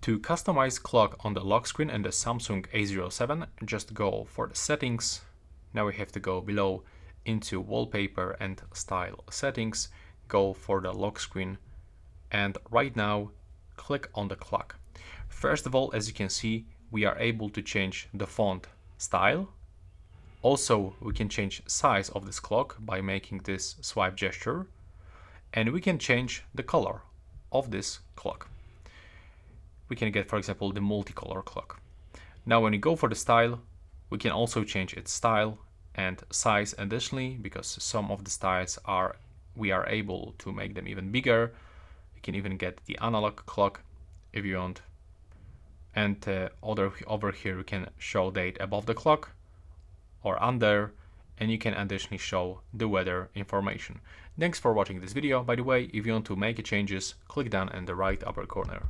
To customize clock on the lock screen in the Samsung A07, just go for the settings. Now we have to go below into wallpaper and style settings, go for the lock screen, and right now click on the clock. First of all, as you can see, we are able to change the font style. Also, we can change size of this clock by making this swipe gesture, and we can change the color of this clock. We can get, for example, the multicolor clock. Now when we go for the style, we can also change its style and size additionally, because some of the styles we are able to make them even bigger. You can even get the analog clock if you want. And over here we can show date above the clock or under, and you can additionally show the weather information. Thanks for watching this video. By the way, if you want to make changes, click down in the right upper corner.